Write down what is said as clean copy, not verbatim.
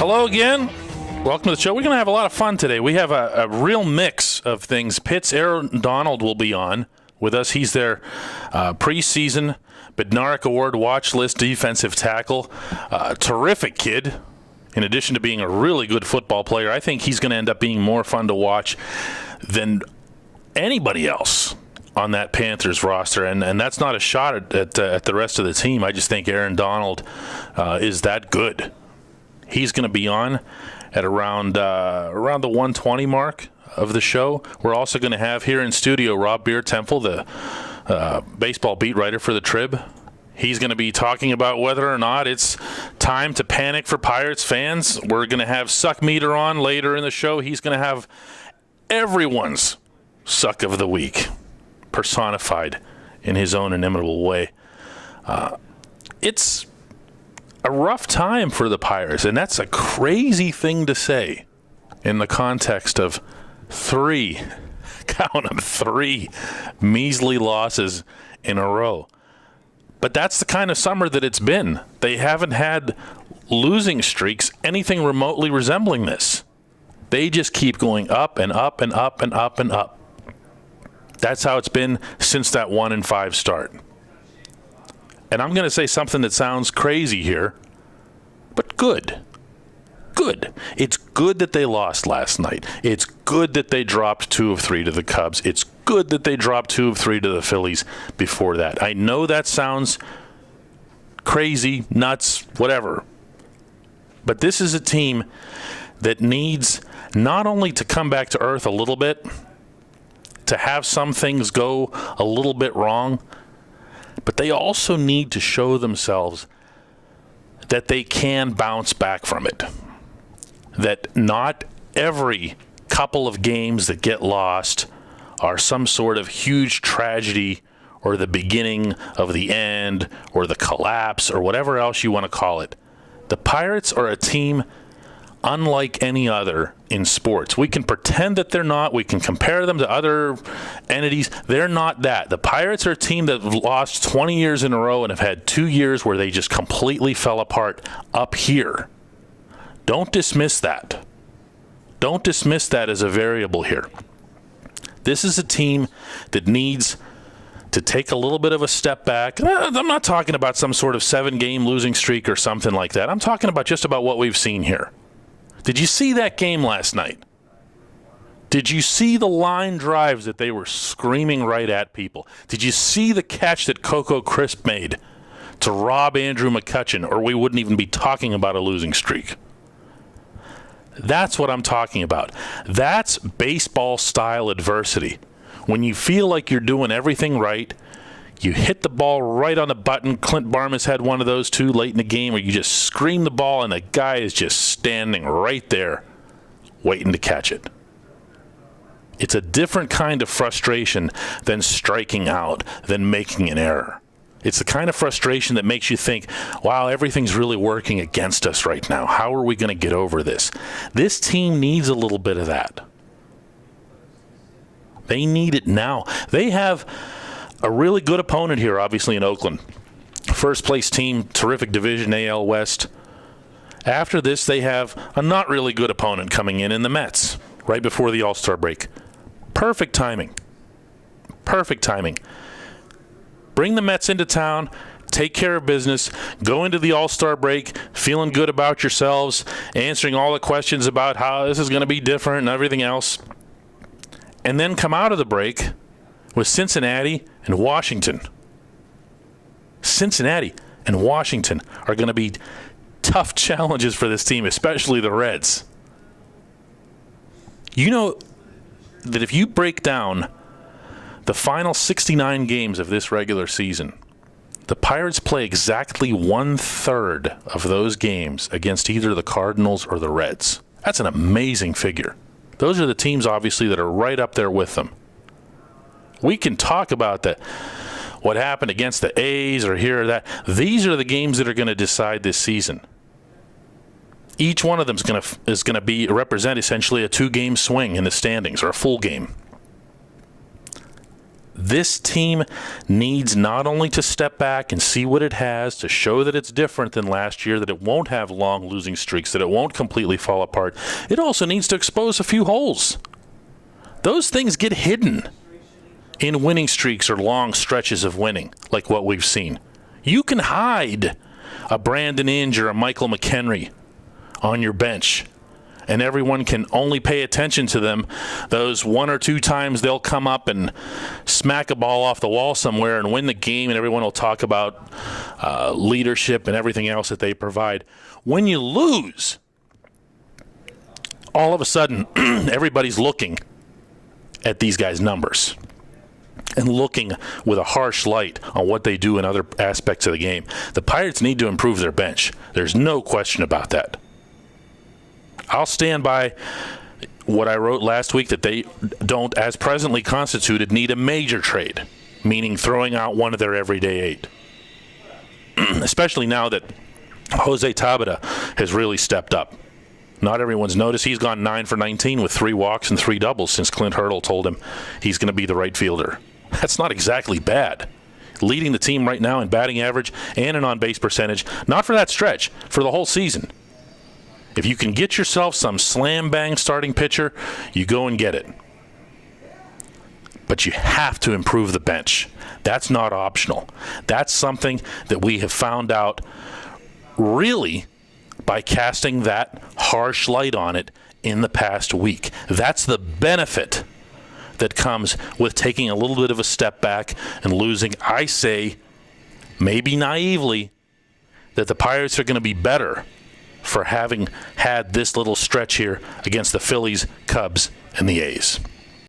Hello again. Welcome to the show. We're going to have a lot of fun today. We have a real mix of things. Pitt's Aaron Donald will be on with us. He's their preseason Bednarik Award watch list defensive tackle. Terrific kid. In addition to being a really good football player, I think he's going to end up being more fun to watch than anybody else on that Panthers roster. And that's not a shot at the rest of the team. I just think Aaron Donald is that good. He's going to be on at around the 120 mark of the show. We're also going to have here in studio Rob Beer-Temple, the baseball beat writer for the Trib. He's going to be talking about whether or not it's time to panic for Pirates fans. We're going to have Suck Meter on later in the show. He's going to have everyone's Suck of the Week personified in his own inimitable way. It's a rough time for the Pirates, and that's a crazy thing to say in the context of three measly losses in a row. But that's the kind of summer that it's been. They haven't had losing streaks anything remotely resembling this. They just keep going up and up and up and up and up. That's how it's been since that 1-5 start. And I'm going to say something that sounds crazy here, but good. Good. It's good that they lost last night. It's good that they dropped 2 of 3 to the Cubs. It's good that they dropped 2 of 3 to the Phillies before that. I know that sounds crazy, nuts, whatever. But this is a team that needs not only to come back to earth a little bit, to have some things go a little bit wrong, but they also need to show themselves that they can bounce back from it. That not every couple of games that get lost are some sort of huge tragedy or the beginning of the end or the collapse or whatever else you want to call it. The Pirates are a team unlike any other in sports. We can pretend that they're not. We can compare them to other entities. They're not that. The Pirates are a team that have lost 20 years in a row and have had 2 years where they just completely fell apart up here. Don't dismiss that. Don't dismiss that as a variable here. This is a team that needs to take a little bit of a step back. I'm not talking about some sort of 7-game losing streak or something like that. I'm talking about just about what we've seen here. Did you see that game last night? Did you see the line drives that they were screaming right at people? Did you see the catch that Coco Crisp made to rob Andrew McCutchen, or we wouldn't even be talking about a losing streak? That's what I'm talking about. That's baseball-style adversity. When you feel like you're doing everything right, you hit the ball right on the button. Clint Barmas had one of those too late in the game where you just scream the ball and the guy is just standing right there waiting to catch it. It's a different kind of frustration than striking out, than making an error. It's the kind of frustration that makes you think, wow, everything's really working against us right now. How are we going to get over this? This team needs a little bit of that. They need it now. They have a really good opponent here, obviously, in Oakland. First place team, terrific division, AL West. After this, they have a not really good opponent coming in the Mets, right before the All-Star break. Perfect timing. Perfect timing. Bring the Mets into town, take care of business, go into the All-Star break feeling good about yourselves, answering all the questions about how this is going to be different and everything else, and then come out of the break with Cincinnati and Washington. Cincinnati and Washington are going to be tough challenges for this team, especially the Reds. You know that if you break down the final 69 games of this regular season, the Pirates play exactly 1/3 of those games against either the Cardinals or the Reds. That's an amazing figure. Those are the teams, obviously, that are right up there with them. We can talk about what happened against the A's or here or that. These are the games that are going to decide this season. Each one of them is going to represent essentially a 2-game swing in the standings, or a full game. This team needs not only to step back and see what it has, to show that it's different than last year, that it won't have long losing streaks, that it won't completely fall apart. It also needs to expose a few holes. Those things get hidden in winning streaks or long stretches of winning, like what we've seen. You can hide a Brandon Inge or a Michael McHenry on your bench, and everyone can only pay attention to them those one or two times they'll come up and smack a ball off the wall somewhere and win the game, and everyone will talk about leadership and everything else that they provide. When you lose, all of a sudden, everybody's looking at these guys' numbers and looking with a harsh light on what they do in other aspects of the game. The Pirates need to improve their bench. There's no question about that. I'll stand by what I wrote last week, that they don't, as presently constituted, need a major trade, meaning throwing out one of their everyday 8. Especially now that Jose Tabata has really stepped up. Not everyone's noticed. He's gone 9 for 19 with 3 walks and 3 doubles since Clint Hurdle told him he's going to be the right fielder. That's not exactly bad. Leading the team right now in batting average and in on-base percentage, not for that stretch, for the whole season. If you can get yourself some slam-bang starting pitcher, you go and get it. But you have to improve the bench. That's not optional. That's something that we have found out really by casting that harsh light on it in the past week. That's the benefit that comes with taking a little bit of a step back and losing. I say, maybe naively, that the Pirates are going to be better for having had this little stretch here against the Phillies, Cubs, and the A's.